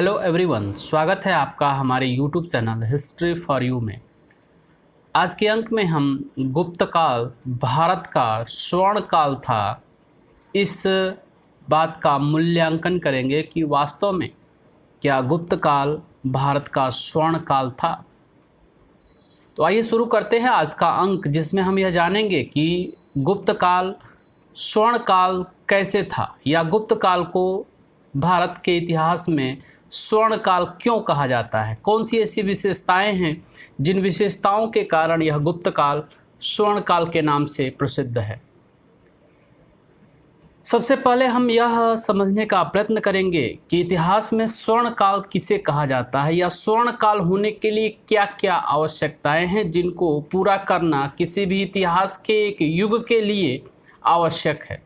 Hello everyone, स्वागत है आपका हमारे YouTube channel history for you में। आज के अंक में हम गुप्त काल भारत का स्वर्ण काल था, इस बात का मूल्यांकन करेंगे कि वास्तव में क्या गुप्त काल भारत का स्वर्ण काल था। तो आइए शुरू करते हैं आज का अंक, जिसमें हम यह जानेंगे कि गुप्त काल स्वर्ण काल कैसे था, या गुप्त काल को भारत के इतिहास में स्वर्ण काल क्यों कहा जाता है। कौन सी ऐसी विशेषताएं हैं जिन विशेषताओं के कारण यह गुप्त काल स्वर्ण काल के नाम से प्रसिद्ध है। सबसे पहले हम यह समझने का प्रयत्न करेंगे कि इतिहास में स्वर्ण काल किसे कहा जाता है, या स्वर्ण काल होने के लिए क्या क्या आवश्यकताएं हैं जिनको पूरा करना किसी भी इतिहास के एक युग के लिए आवश्यक है।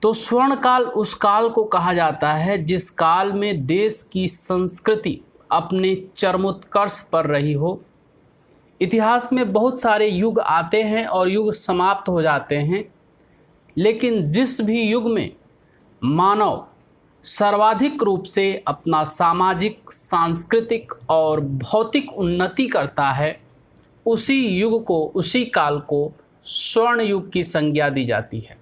तो स्वर्ण काल उस काल को कहा जाता है जिस काल में देश की संस्कृति अपने चरमोत्कर्ष पर रही हो। इतिहास में बहुत सारे युग आते हैं और युग समाप्त हो जाते हैं, लेकिन जिस भी युग में मानव सर्वाधिक रूप से अपना सामाजिक, सांस्कृतिक और भौतिक उन्नति करता है, उसी युग को, उसी काल को स्वर्ण युग की संज्ञा दी जाती है।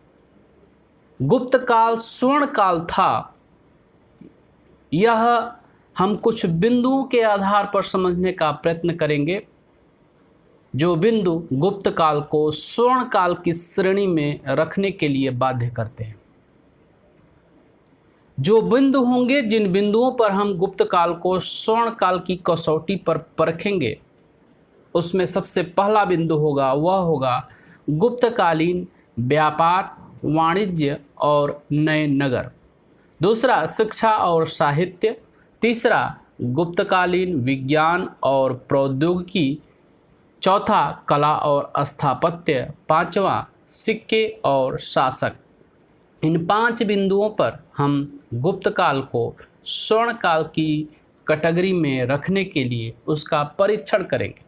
गुप्त काल स्वर्ण काल था, यह हम कुछ बिंदुओं के आधार पर समझने का प्रयत्न करेंगे, जो बिंदु गुप्त काल को स्वर्ण काल की श्रेणी में रखने के लिए बाध्य करते हैं। जो बिंदु होंगे, जिन बिंदुओं पर हम गुप्त काल को स्वर्ण काल की कसौटी पर परखेंगे, उसमें सबसे पहला बिंदु होगा, वह होगा गुप्तकालीन व्यापार, वाणिज्य और नए नगर। दूसरा, शिक्षा और साहित्य। तीसरा, गुप्तकालीन विज्ञान और प्रौद्योगिकी। चौथा, कला और स्थापत्य। पांचवा, सिक्के और शासक। इन 5 बिंदुओं पर हम गुप्त काल को स्वर्ण काल की कैटेगरी में रखने के लिए उसका परीक्षण करेंगे।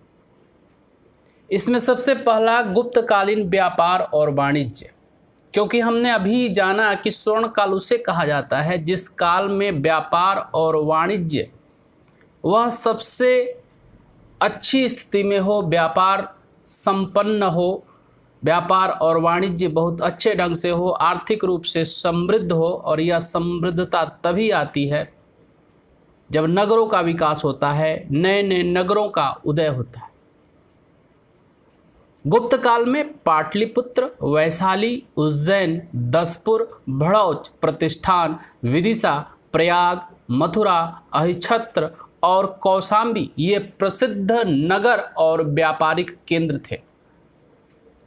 इसमें सबसे पहला गुप्तकालीन व्यापार और वाणिज्य, क्योंकि हमने अभी जाना कि स्वर्ण काल उसे कहा जाता है जिस काल में व्यापार और वाणिज्य वह सबसे अच्छी स्थिति में हो, व्यापार संपन्न हो, व्यापार और वाणिज्य बहुत अच्छे ढंग से हो, आर्थिक रूप से समृद्ध हो। और यह समृद्धता तभी आती है जब नगरों का विकास होता है, नए नए नगरों का उदय होता है। गुप्त काल में पाटलिपुत्र, वैशाली, उज्जैन, दसपुर, भड़ौच, प्रतिष्ठान, विदिशा, प्रयाग, मथुरा, अहिच्छत्र और कौशाम्बी ये प्रसिद्ध नगर और व्यापारिक केंद्र थे।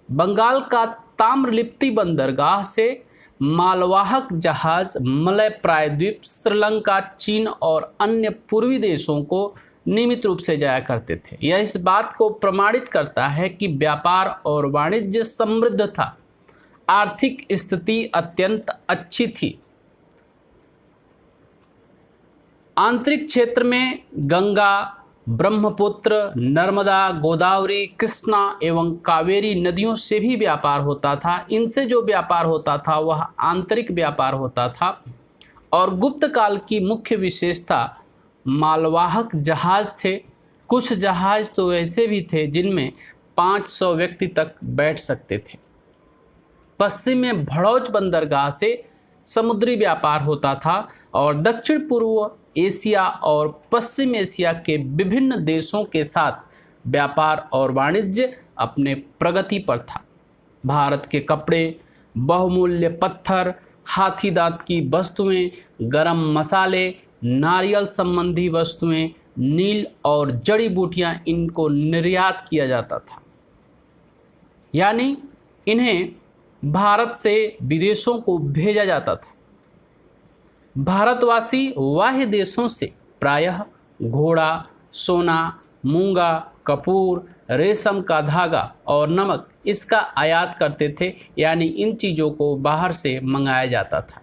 बंगाल का ताम्रलिप्ति बंदरगाह से मालवाहक जहाज मलय प्रायद्वीप, श्रीलंका, चीन और अन्य पूर्वी देशों को नियमित रूप से जाया करते थे। यह इस बात को प्रमाणित करता है कि व्यापार और वाणिज्य समृद्ध था, आर्थिक स्थिति अत्यंत अच्छी थी। आंतरिक क्षेत्र में गंगा, ब्रह्मपुत्र, नर्मदा, गोदावरी, कृष्णा एवं कावेरी नदियों से भी व्यापार होता था। इनसे जो व्यापार होता था वह आंतरिक व्यापार होता था। और गुप्त काल की मुख्य विशेषता मालवाहक जहाज थे। कुछ जहाज तो ऐसे भी थे जिनमें 500 व्यक्ति तक बैठ सकते थे। पश्चिम में भड़ौच बंदरगाह से समुद्री व्यापार होता था और दक्षिण पूर्व एशिया और पश्चिम एशिया के विभिन्न देशों के साथ व्यापार और वाणिज्य अपने प्रगति पर था। भारत के कपड़े, बहुमूल्य पत्थर, हाथी दांत की वस्तुएं, गरम मसाले, नारियल संबंधी वस्तुएं, नील और जड़ी बूटियां, इनको निर्यात किया जाता था। यानी इन्हें भारत से विदेशों को भेजा जाता था। भारतवासी बाह्य देशों से प्रायः घोड़ा, सोना, मूंगा, कपूर, रेशम का धागा और नमक इसका आयात करते थे, यानी इन चीज़ों को बाहर से मंगाया जाता था।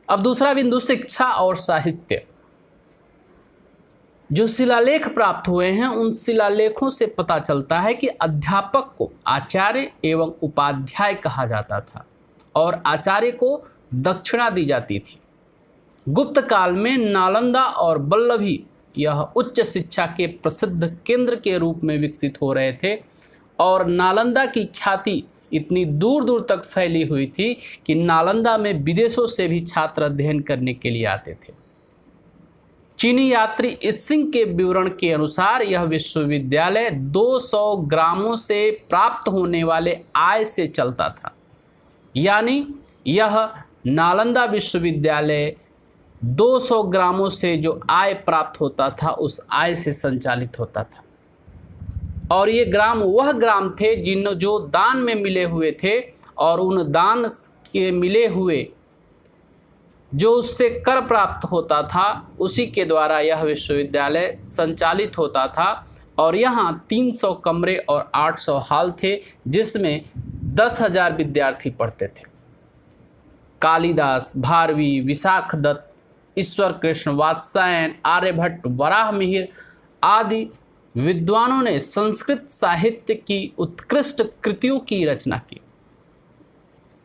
अब दूसरा बिंदु, शिक्षा और साहित्य। जो शिलालेख प्राप्त हुए हैं, उन शिलालेखों से पता चलता है कि अध्यापक को आचार्य एवं उपाध्याय कहा जाता था और आचार्य को दक्षिणा दी जाती थी। गुप्त काल में नालंदा और वल्लभी यह उच्च शिक्षा के प्रसिद्ध केंद्र के रूप में विकसित हो रहे थे और नालंदा की ख्याति इतनी दूर दूर तक फैली हुई थी कि नालंदा में विदेशों से भी छात्र अध्ययन करने के लिए आते थे। चीनी यात्री इत्सिंग के विवरण के अनुसार यह विश्वविद्यालय 200 ग्रामों से प्राप्त होने वाले आय से चलता था, यानी यह नालंदा विश्वविद्यालय 200 ग्रामों से जो आय प्राप्त होता था उस आय से संचालित होता था। और ये ग्राम वह ग्राम थे जो दान में मिले हुए थे और उन दान के मिले हुए जो उससे कर प्राप्त होता था उसी के द्वारा यह विश्वविद्यालय संचालित होता था। और यहाँ 300 कमरे और 800 हॉल थे जिसमें 10,000 विद्यार्थी पढ़ते थे। कालिदास, भारवी, विशाख दत्त, ईश्वर कृष्ण, वात्स्यायन, आर्यभट्ट, वराह मिहिर आदि विद्वानों ने संस्कृत साहित्य की उत्कृष्ट कृतियों की रचना की।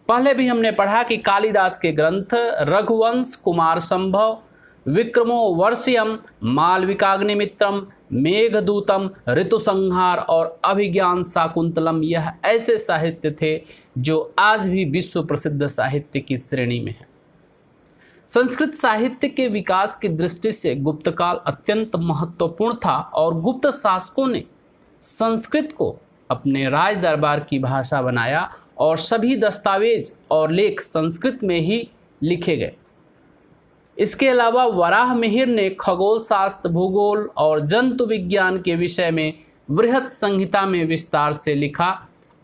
पहले भी हमने पढ़ा कि कालिदास के ग्रंथ रघुवंश, कुमार संभव, विक्रमो वर्षियम, मालविकाग्निमित्रम, मेघदूतम, ऋतुसंहार और अभिज्ञान शाकुंतलम यह ऐसे साहित्य थे जो आज भी विश्व प्रसिद्ध साहित्य की श्रेणी में है। संस्कृत साहित्य के विकास की दृष्टि से गुप्त काल अत्यंत महत्वपूर्ण था और गुप्त शासकों ने संस्कृत को अपने राज दरबार की भाषा बनाया और सभी दस्तावेज और लेख संस्कृत में ही लिखे गए। इसके अलावा वराह मिहिर ने खगोल शास्त्र, भूगोल और जंतु विज्ञान के विषय में बृहत संहिता में विस्तार से लिखा।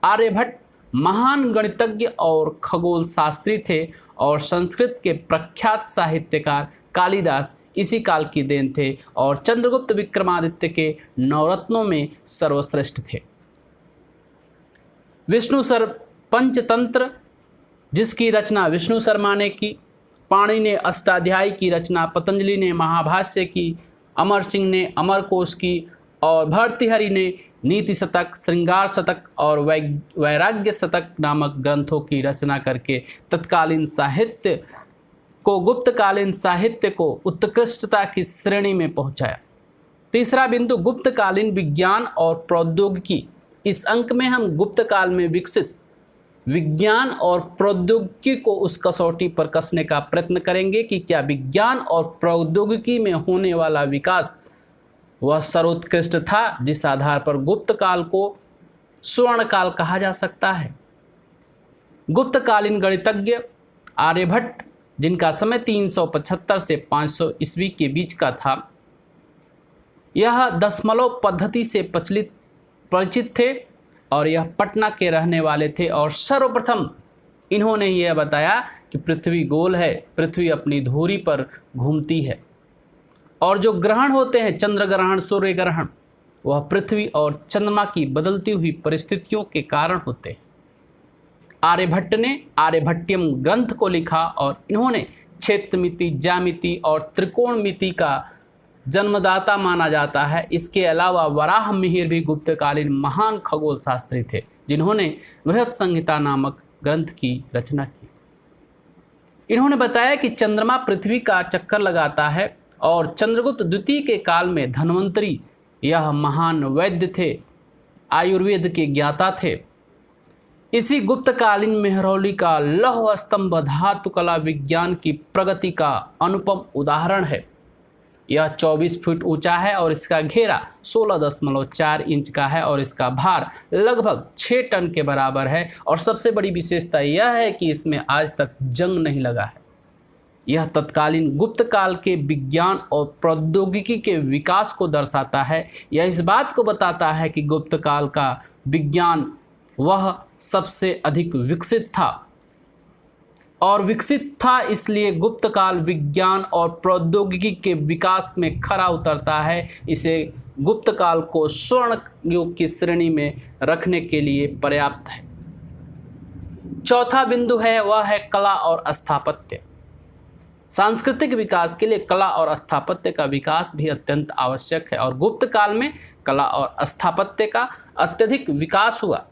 आर्यभट्ट महान गणितज्ञ और खगोल शास्त्री थे और संस्कृत के प्रख्यात साहित्यकार कालिदास इसी काल की देन थे और चंद्रगुप्त विक्रमादित्य के नवरत्नों में सर्वश्रेष्ठ थे। विष्णु सर पंचतंत्र जिसकी रचना विष्णु शर्मा ने की, पाणिनि ने अष्टाध्यायी की रचना, पतंजलि ने महाभाष्य की, अमर सिंह ने अमरकोश की और भर्तृहरि ने नीति शतक, श्रृंगार शतक और वैराग्य शतक नामक ग्रंथों की रचना करके तत्कालीन साहित्य को गुप्तकालीन साहित्य को उत्कृष्टता की श्रेणी में पहुंचाया। तीसरा बिंदु गुप्तकालीन विज्ञान और प्रौद्योगिकी। इस अंक में हम गुप्त काल में विकसित विज्ञान और प्रौद्योगिकी को उस कसौटी पर कसने का प्रयत्न करेंगे कि क्या विज्ञान और प्रौद्योगिकी में होने वाला विकास वह सर्वोत्कृष्ट था जिस आधार पर गुप्त काल को स्वर्ण काल कहा जा सकता है। गुप्तकालीन गणितज्ञ आर्यभट्ट जिनका समय 375 से 500 ईस्वी के बीच का था, यह दशमलव पद्धति से परिचित थे और यह पटना के रहने वाले थे और सर्वप्रथम इन्होंने यह बताया कि पृथ्वी गोल है, पृथ्वी अपनी धुरी पर घूमती है और जो ग्रहण होते हैं चंद्र ग्रहण, सूर्य ग्रहण, वह पृथ्वी और चंद्रमा की बदलती हुई परिस्थितियों के कारण होते हैं। आर्यभट्ट ने आर्यभट्टियम ग्रंथ को लिखा और इन्होंने क्षेत्रमिति, ज्यामिति और त्रिकोणमिति का जन्मदाता माना जाता है। इसके अलावा वराह मिहिर भी गुप्तकालीन महान खगोल शास्त्री थे जिन्होंने बृहत संहिता नामक ग्रंथ की रचना की। इन्होंने बताया कि चंद्रमा पृथ्वी का चक्कर लगाता है और चंद्रगुप्त द्वितीय के काल में धन्वंतरी यह महान वैद्य थे, आयुर्वेद के ज्ञाता थे। इसी गुप्तकालीन मेहरौली का लौह स्तंभ धातु कला विज्ञान की प्रगति का अनुपम उदाहरण है। यह 24 फीट ऊंचा है और इसका घेरा 16.4 इंच का है और इसका भार लगभग 6 टन के बराबर है और सबसे बड़ी विशेषता यह है कि इसमें आज तक जंग नहीं लगा है। यह तत्कालीन गुप्त काल के विज्ञान और प्रौद्योगिकी के विकास को दर्शाता है। यह इस बात को बताता है कि गुप्त काल का विज्ञान वह सबसे अधिक विकसित था और विकसित था इसलिए गुप्त काल विज्ञान और प्रौद्योगिकी के विकास में खरा उतरता है। इसे गुप्त काल को स्वर्ण युग की श्रेणी में रखने के लिए पर्याप्त है। चौथा बिंदु है वह है कला और स्थापत्य। सांस्कृतिक विकास के लिए कला और स्थापत्य का विकास भी अत्यंत आवश्यक है और गुप्त काल में कला और स्थापत्य का अत्यधिक विकास हुआ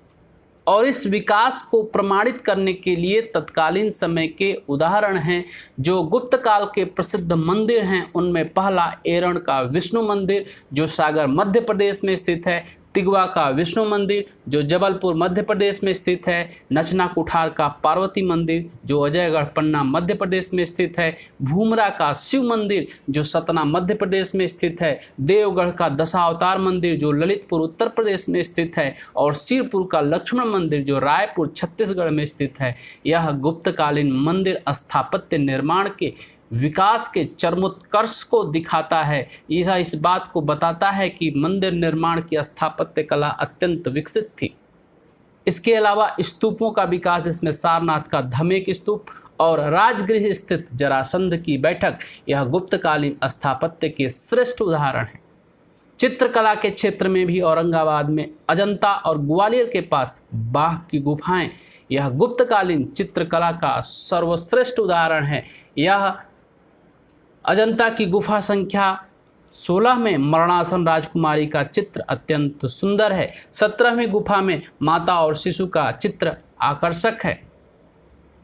और इस विकास को प्रमाणित करने के लिए तत्कालीन समय के उदाहरण हैं। जो गुप्त काल के प्रसिद्ध मंदिर हैं उनमें पहला एरण का विष्णु मंदिर जो सागर मध्य प्रदेश में स्थित है, तिगवा का विष्णु मंदिर जो जबलपुर मध्य प्रदेश में स्थित है, नचना कुठार का पार्वती मंदिर जो अजयगढ़ पन्ना मध्य प्रदेश में स्थित है, भूमरा का शिव मंदिर जो सतना मध्य प्रदेश में स्थित है, देवगढ़ का दशावतार मंदिर जो ललितपुर उत्तर प्रदेश में स्थित है और सिरपुर का लक्ष्मण मंदिर जो रायपुर छत्तीसगढ़ में स्थित है। यह गुप्तकालीन मंदिर स्थापत्य निर्माण के विकास के चरमोत्कर्ष को दिखाता है। यह इस बात को बताता है कि मंदिर निर्माण की स्थापत्य कला अत्यंत विकसित थी। इसके अलावा स्तूपों का विकास, इसमें सारनाथ का धमेक स्तूप और राजगृह स्थित जरासंध की बैठक, यह गुप्तकालीन स्थापत्य के श्रेष्ठ उदाहरण हैं। चित्रकला के क्षेत्र में भी औरंगाबाद में अजंता और ग्वालियर के पास बाघ की गुफाएं, यह गुप्तकालीन चित्रकला का सर्वश्रेष्ठ उदाहरण है। यह अजंता की गुफा संख्या 16 में मरणासन राजकुमारी का चित्र अत्यंत सुंदर है। 17वीं गुफा में माता और शिशु का चित्र आकर्षक है।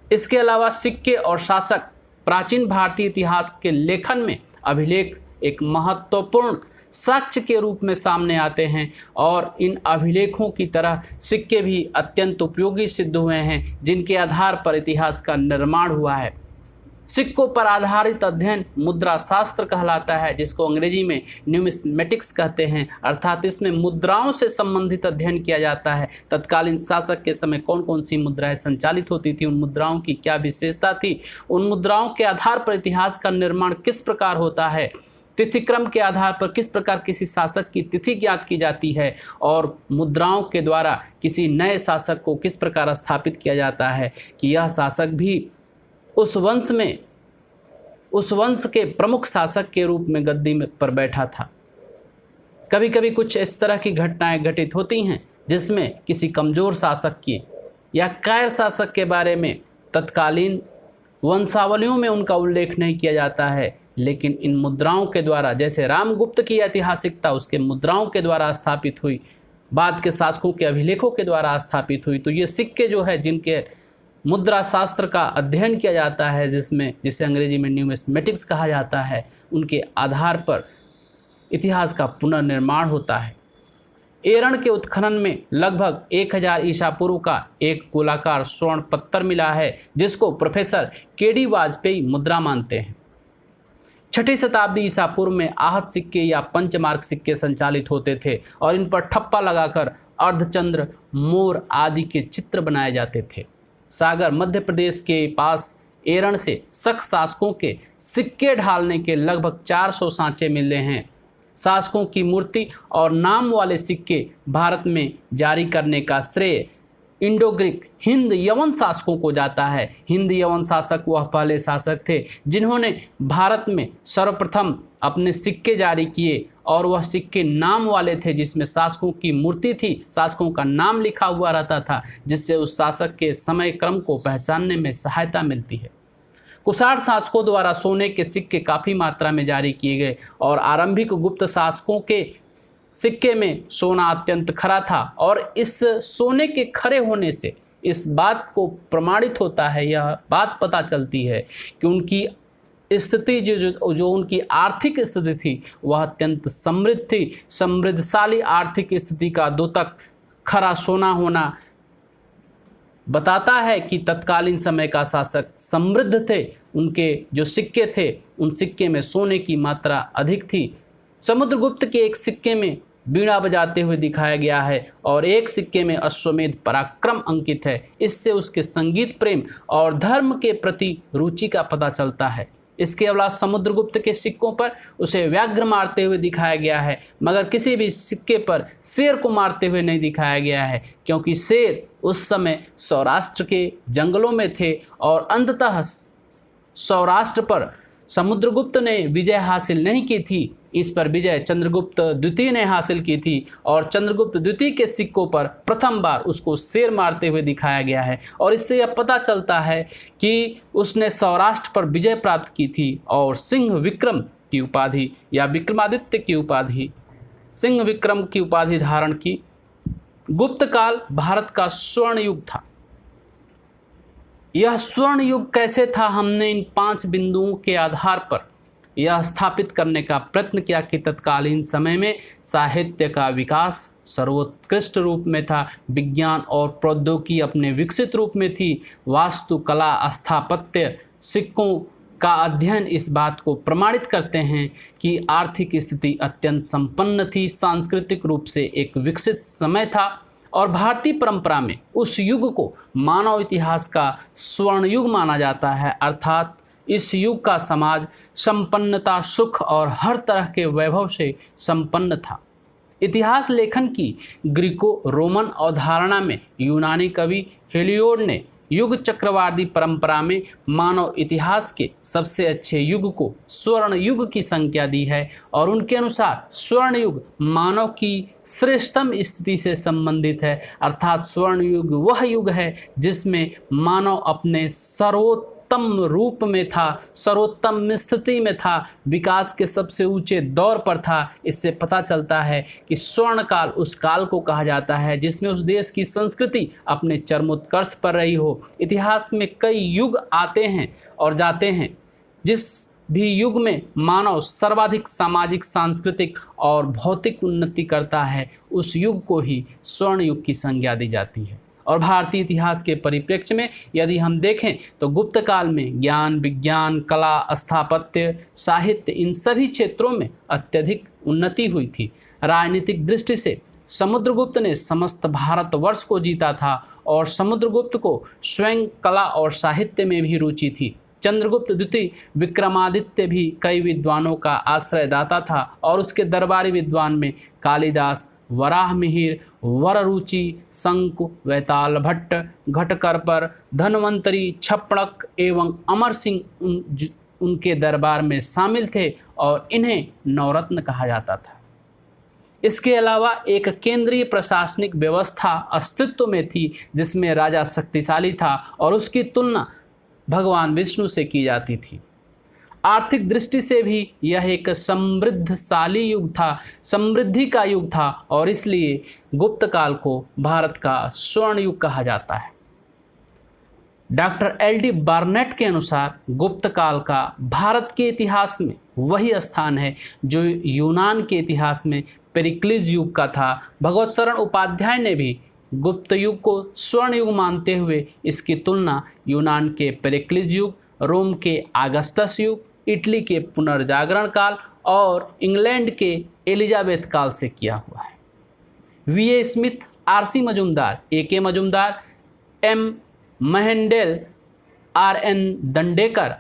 इसके अलावा सिक्के और शासक प्राचीन भारतीय इतिहास के लेखन में अभिलेख एक महत्वपूर्ण साक्ष्य के रूप में सामने आते हैं और इन अभिलेखों की तरह सिक्के भी अत्यंत उपयोगी सिद्ध हुए हैं जिनके आधार पर इतिहास का निर्माण हुआ है। सिक्कों पर आधारित अध्ययन मुद्रा शास्त्र कहलाता है, जिसको अंग्रेजी में न्यूमिस्मेटिक्स कहते हैं, अर्थात इसमें मुद्राओं से संबंधित अध्ययन किया जाता है। तत्कालीन शासक के समय कौन कौन सी मुद्राएं संचालित होती थी, उन मुद्राओं की क्या विशेषता थी, उन मुद्राओं के आधार पर इतिहास का निर्माण किस प्रकार होता है, तिथिक्रम के आधार पर किस प्रकार किसी शासक की तिथि ज्ञात की जाती है और मुद्राओं के द्वारा किसी नए शासक को किस प्रकार स्थापित किया जाता है कि यह शासक भी उस वंश के प्रमुख शासक के रूप में गद्दी पर बैठा था। कभी कभी कुछ इस तरह की घटनाएं घटित होती हैं जिसमें किसी कमज़ोर शासक की या कायर शासक के बारे में तत्कालीन वंशावलियों में उनका उल्लेख नहीं किया जाता है, लेकिन इन मुद्राओं के द्वारा, जैसे रामगुप्त की ऐतिहासिकता उसके मुद्राओं के द्वारा स्थापित हुई, बाद के शासकों के अभिलेखों के द्वारा स्थापित हुई, तो ये सिक्के जो है जिनके मुद्रा शास्त्र का अध्ययन किया जाता है, जिसे अंग्रेजी में न्यूमिस्मेटिक्स कहा जाता है, उनके आधार पर इतिहास का पुनर्निर्माण होता है। एरण के उत्खनन में लगभग 1000 ईसा पूर्व का एक गोलाकार स्वर्ण पत्थर मिला है जिसको प्रोफेसर केडी वाजपेयी मुद्रा मानते हैं। 6ठी शताब्दी ईसा पूर्व में आहत सिक्के या पंचमार्क सिक्के संचालित होते थे और इन पर ठप्पा लगाकर अर्धचंद्र, मोर आदि के चित्र बनाए जाते थे। सागर मध्य प्रदेश के पास एरण से शक शासकों के सिक्के ढालने के लगभग 400 सांचे मिले हैं। शासकों की मूर्ति और नाम वाले सिक्के भारत में जारी करने का श्रेय इंडो ग्रीक हिंद यवन शासकों को जाता है। हिंद यवन शासक वह पहले शासक थे जिन्होंने भारत में सर्वप्रथम अपने सिक्के जारी किए और वह सिक्के नाम वाले थे जिसमें शासकों की मूर्ति थी, शासकों का नाम लिखा हुआ रहता था, जिससे उस शासक के समय क्रम को पहचानने में सहायता मिलती है। कुषाण शासकों द्वारा सोने के सिक्के काफ़ी मात्रा में जारी किए गए और आरंभिक गुप्त शासकों के सिक्के में सोना अत्यंत खरा था और इस सोने के खरे होने से इस बात को प्रमाणित होता है, यह बात पता चलती है कि उनकी स्थिति जो उनकी आर्थिक स्थिति थी वह अत्यंत समृद्ध थी। समृद्धशाली आर्थिक स्थिति का द्योतक खरा सोना होना बताता है कि तत्कालीन समय का शासक समृद्ध थे। उनके जो सिक्के थे उन सिक्के में सोने की मात्रा अधिक थी। समुद्रगुप्त के एक सिक्के में बीड़ा बजाते हुए दिखाया गया है और एक सिक्के में अश्वमेध पराक्रम अंकित है। इससे उसके संगीत प्रेम और धर्म के प्रति रुचि का पता चलता है। इसके अलावा समुद्रगुप्त के सिक्कों पर उसे व्याघ्र मारते हुए दिखाया गया है, मगर किसी भी सिक्के पर शेर को मारते हुए नहीं दिखाया गया है, क्योंकि शेर उस समय सौराष्ट्र के जंगलों में थे और अंततः सौराष्ट्र पर समुद्रगुप्त ने विजय हासिल नहीं की थी। इस पर विजय चंद्रगुप्त द्वितीय ने हासिल की थी और चंद्रगुप्त द्वितीय के सिक्कों पर प्रथम बार उसको शेर मारते हुए दिखाया गया है और इससे यह पता चलता है कि उसने सौराष्ट्र पर विजय प्राप्त की थी और सिंह विक्रम की उपाधि या विक्रमादित्य की उपाधि, सिंह विक्रम की उपाधि धारण की। गुप्त काल भारत का स्वर्ण युग था। यह स्वर्ण युग कैसे था, हमने इन 5 बिंदुओं के आधार पर यह स्थापित करने का प्रयत्न किया कि तत्कालीन समय में साहित्य का विकास सर्वोत्कृष्ट रूप में था, विज्ञान और प्रौद्योगिकी अपने विकसित रूप में थी, वास्तुकला, स्थापत्य, सिक्कों का अध्ययन इस बात को प्रमाणित करते हैं कि आर्थिक स्थिति अत्यंत संपन्न थी, सांस्कृतिक रूप से एक विकसित समय था और भारतीय परंपरा में उस युग को मानव इतिहास का स्वर्ण युग माना जाता है। अर्थात इस युग का समाज संपन्नता, सुख और हर तरह के वैभव से संपन्न था। इतिहास लेखन की ग्रीको रोमन अवधारणा में यूनानी कवि हेलियोड ने युग चक्रवादी परंपरा में मानव इतिहास के सबसे अच्छे युग को स्वर्ण युग की संज्ञा दी है और उनके अनुसार स्वर्ण युग मानव की श्रेष्ठतम स्थिति से संबंधित है। अर्थात स्वर्ण युग वह युग है जिसमें मानव अपने सर्वोत्तम रूप में था, सर्वोत्तम स्थिति में था, विकास के सबसे ऊंचे दौर पर था। इससे पता चलता है कि स्वर्ण काल उस काल को कहा जाता है जिसमें उस देश की संस्कृति अपने चरमोत्कर्ष पर रही हो। इतिहास में कई युग आते हैं और जाते हैं, जिस भी युग में मानव सर्वाधिक सामाजिक, सांस्कृतिक और भौतिक उन्नति करता है उस युग को ही स्वर्ण युग की संज्ञा दी जाती है। और भारतीय इतिहास के परिप्रेक्ष्य में यदि हम देखें तो गुप्त काल में ज्ञान, विज्ञान, कला, स्थापत्य, साहित्य इन सभी क्षेत्रों में अत्यधिक उन्नति हुई थी। राजनीतिक दृष्टि से समुद्रगुप्त ने समस्त भारतवर्ष को जीता था और समुद्रगुप्त को स्वयं कला और साहित्य में भी रुचि थी। चंद्रगुप्त द्वितीय विक्रमादित्य भी कई विद्वानों का आश्रयदाता था और उसके दरबारी विद्वान में कालिदास, वराहमिहिर, वररुचि, शंकु, वैताल भट्ट, घटकरपर, धन्वंतरी, छप्पड़क एवं अमर सिंह उनके दरबार में शामिल थे और इन्हें नवरत्न कहा जाता था। इसके अलावा एक केंद्रीय प्रशासनिक व्यवस्था अस्तित्व में थी जिसमें राजा शक्तिशाली था और उसकी तुलना भगवान विष्णु से की जाती थी। आर्थिक दृष्टि से भी यह एक समृद्धशाली युग था, समृद्धि का युग था और इसलिए गुप्त काल को भारत का स्वर्ण युग कहा जाता है। Doctor LD. बार्नेट के अनुसार गुप्त काल का भारत के इतिहास में वही स्थान है जो यूनान के इतिहास में पेरिक्लिस युग का था। भगवत शरण उपाध्याय ने भी गुप्त युग को स्वर्ण युग मानते हुए इसकी तुलना यूनान के पेरिक्लिस युग, रोम के आगस्टस युग, इटली के पुनर्जागरण काल और इंग्लैंड के एलिजाबेथ काल से किया हुआ है। V A. Smith, R C. Majumdar, A K. Majumdar, M. Mehendale, R N. Dandekar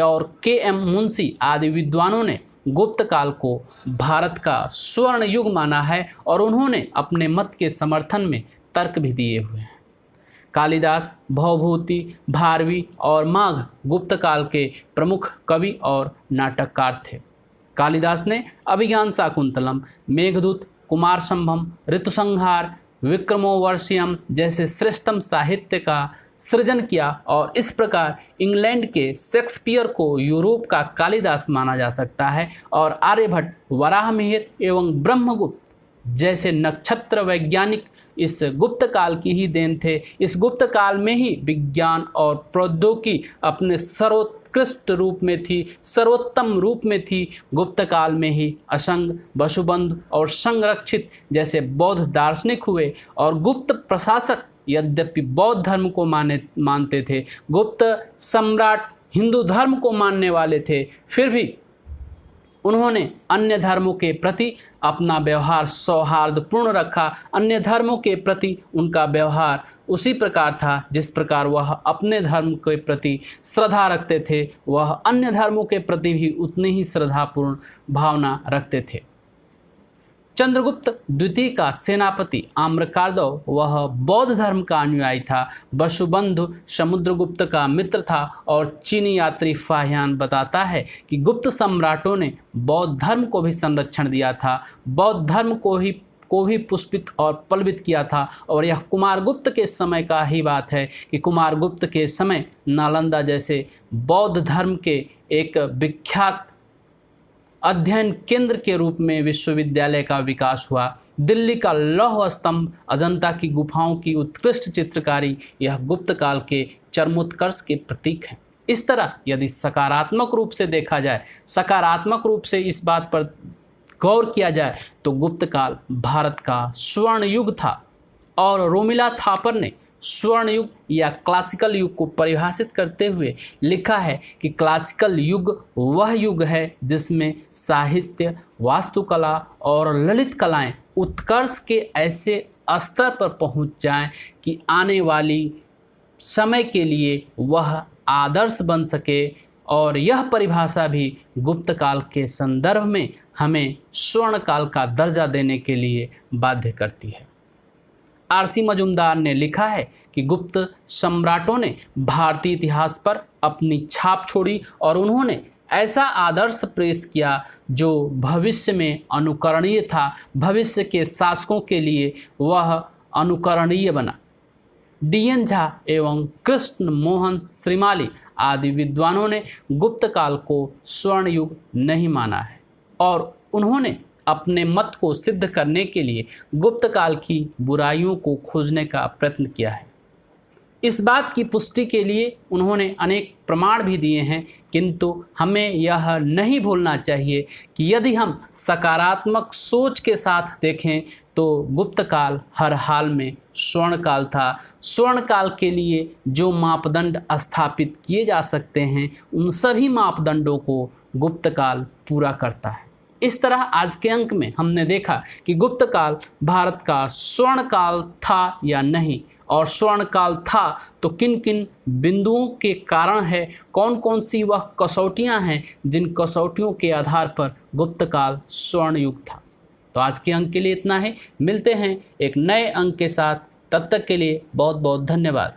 और के.एम. मुंशी आदि विद्वानों ने गुप्त काल को भारत का स्वर्ण युग माना है और उन्होंने अपने मत के समर्थन में तर्क भी दिए हुए हैं। कालिदास, भवभूति, भारवी और माघ गुप्त काल के प्रमुख कवि और नाटककार थे। कालिदास ने अभिज्ञान शाकुंतलम, मेघदूत, कुमार संभव, ऋतुसंहार, विक्रमोर्वशीयम जैसे श्रेष्ठतम साहित्य का सृजन किया और इस प्रकार इंग्लैंड के शेक्सपियर को यूरोप का कालिदास माना जा सकता है और आर्यभट्ट, वराहमिहिर एवं ब्रह्मगुप्त जैसे नक्षत्र वैज्ञानिक इस गुप्त काल की ही देन थे। इस गुप्त काल में ही विज्ञान और प्रौद्योगिकी अपने सर्वोत्कृष्ट रूप में थी, सर्वोत्तम रूप में थी। गुप्त काल में ही असंग, वसुबंधु और संरक्षित जैसे बौद्ध दार्शनिक हुए और गुप्त प्रशासक यद्यपि बौद्ध धर्म को मानते थे, गुप्त सम्राट हिंदू धर्म को मानने वाले थे, फिर भी उन्होंने अन्य धर्मों के प्रति अपना व्यवहार सौहार्दपूर्ण रखा। अन्य धर्मों के प्रति उनका व्यवहार उसी प्रकार था जिस प्रकार वह अपने धर्म के प्रति श्रद्धा रखते थे, वह अन्य धर्मों के प्रति भी उतनी ही श्रद्धापूर्ण भावना रखते थे। चंद्रगुप्त द्वितीय का सेनापति आम्रकार्दव वह बौद्ध धर्म का अनुयायी था। वसुबंधु समुद्रगुप्त का मित्र था और चीनी यात्री फाहियान बताता है कि गुप्त सम्राटों ने बौद्ध धर्म को भी संरक्षण दिया था, बौद्ध धर्म को भी पुष्पित और पल्वित किया था। और यह कुमारगुप्त के समय का ही बात है कि कुमारगुप्त के समय नालंदा जैसे बौद्ध धर्म के एक विख्यात अध्ययन केंद्र के रूप में विश्वविद्यालय का विकास हुआ। दिल्ली का लौह स्तंभ, अजंता की गुफाओं की उत्कृष्ट चित्रकारी, यह गुप्त काल के चरमोत्कर्ष के प्रतीक हैं। इस तरह यदि सकारात्मक रूप से देखा जाए, सकारात्मक रूप से इस बात पर गौर किया जाए तो गुप्त काल भारत का स्वर्ण युग था। और रोमिला थापर ने स्वर्ण युग या क्लासिकल युग को परिभाषित करते हुए लिखा है कि क्लासिकल युग वह युग है जिसमें साहित्य, वास्तुकला और ललित कलाएं उत्कर्ष के ऐसे स्तर पर पहुंच जाएं कि आने वाली समय के लिए वह आदर्श बन सके। और यह परिभाषा भी गुप्त काल के संदर्भ में हमें स्वर्ण काल का दर्जा देने के लिए बाध्य करती है। आरसी मजूमदार ने लिखा है कि गुप्त सम्राटों ने भारतीय इतिहास पर अपनी छाप छोड़ी और उन्होंने ऐसा आदर्श पेश किया जो भविष्य में अनुकरणीय था। भविष्य के शासकों के लिए वह अनुकरणीय बना। डीएन झा एवं कृष्ण मोहन श्रीमाली आदि विद्वानों ने गुप्त काल को स्वर्ण युग नहीं माना है और उन्होंने अपने मत को सिद्ध करने के लिए गुप्त काल की बुराइयों को खोजने का प्रयत्न किया है। इस बात की पुष्टि के लिए उन्होंने अनेक प्रमाण भी दिए हैं, किंतु हमें यह नहीं भूलना चाहिए कि यदि हम सकारात्मक सोच के साथ देखें तो गुप्त काल हर हाल में स्वर्ण काल था। स्वर्ण काल के लिए जो मापदंड स्थापित किए जा सकते हैं उन सभी मापदंडों को गुप्त काल पूरा करता है। इस तरह आज के अंक में हमने देखा कि गुप्त काल भारत का स्वर्ण काल था या नहीं, और स्वर्ण काल था तो किन किन बिंदुओं के कारण है, कौन कौन सी वह कसौटियां हैं जिन कसौटियों के आधार पर गुप्त काल स्वर्ण युग था। तो आज के अंक के लिए इतना है। मिलते हैं एक नए अंक के साथ, तब तक के लिए बहुत बहुत धन्यवाद।